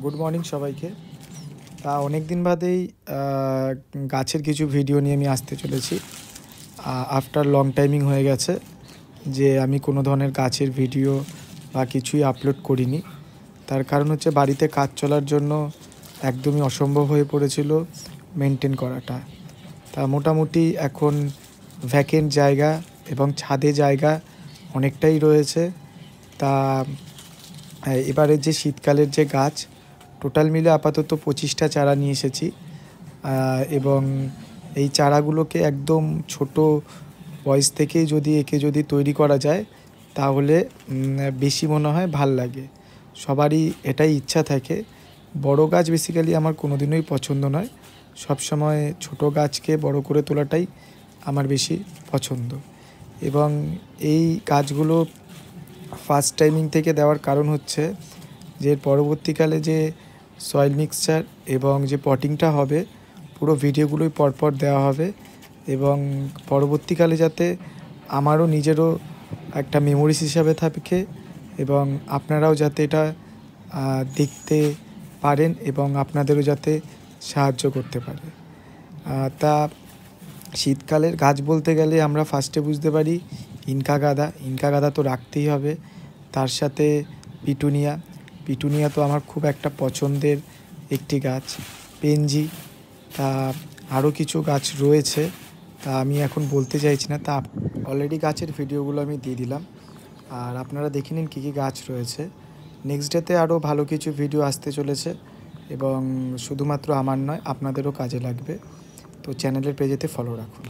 Good morning সবাইকে। তা অনেক দিন বাদেই গাছের কিছু ভিডিও নিয়ে আমি আসতে চলেছি। আফটার লং টাইমিং হয়ে গেছে যে আমি কোনো ধরনের গাছের ভিডিও বা কিছুই আপলোড করিনি। তার কারণ হচ্ছে বাড়িতে কাজ চলার জন্য একদমই অসম্ভব হয়ে পড়েছিল মেনটেন করাটা। তা মোটামুটি এখন ভ্যাকেন্ট জায়গা এবং ছাদে জায়গা অনেকটাই রয়েছে। তা এবারে যে শীতকালের যে গাছ টোটাল মিলে আপাতত 25টা চারা নিয়ে এসেছি, এবং এই চারাগুলোকে একদম ছোট বয়স থেকেই যদি তৈরি করা যায় তাহলে বেশি মনে হয় ভাল লাগে। সবারই এটাই ইচ্ছা থাকে। বড় গাছ বেসিক্যালি আমার কোনোদিনই পছন্দ নয়, সবসময় ছোট গাছকে বড় করে তোলাটাই আমার বেশি পছন্দ। এবং এই গাছগুলো ফার্স্ট টাইমিং থেকে দেওয়ার কারণ হচ্ছে যে পরবর্তীকালে যে সয়েল মিক্সচার এবং যে পটিংটা হবে পুরো ভিডিওগুলোই পরপর দেওয়া হবে, এবং পরবর্তীকালে যাতে আমারও নিজেরও একটা মেমোরিজ হিসাবে থাকে এবং আপনারাও যাতে এটা দেখতে পারেন এবং আপনাদেরও যাতে সাহায্য করতে পারে। তা শীতকালের গাছ বলতে গেলে আমরা ফার্স্টে বুঝতে পারি ইনকা গাঁদা তো রাখতেই হবে, তার সাথে পিটুনিয়া তো আমার খুব একটা পছন্দের একটি গাছ, পেনজি, তা আরও কিছু গাছ রয়েছে, তা আমি এখন বলতে চাইছি না। তা অলরেডি গাছের ভিডিওগুলো আমি দিয়ে দিলাম, আর আপনারা দেখে নিন কী কী গাছ রয়েছে। নেক্সট ডেতে আরও ভালো কিছু ভিডিও আসতে চলেছে এবং শুধুমাত্র আমার নয়, আপনাদেরও কাজে লাগবে। তো চ্যানেলের পেজেতে ফলো রাখুন।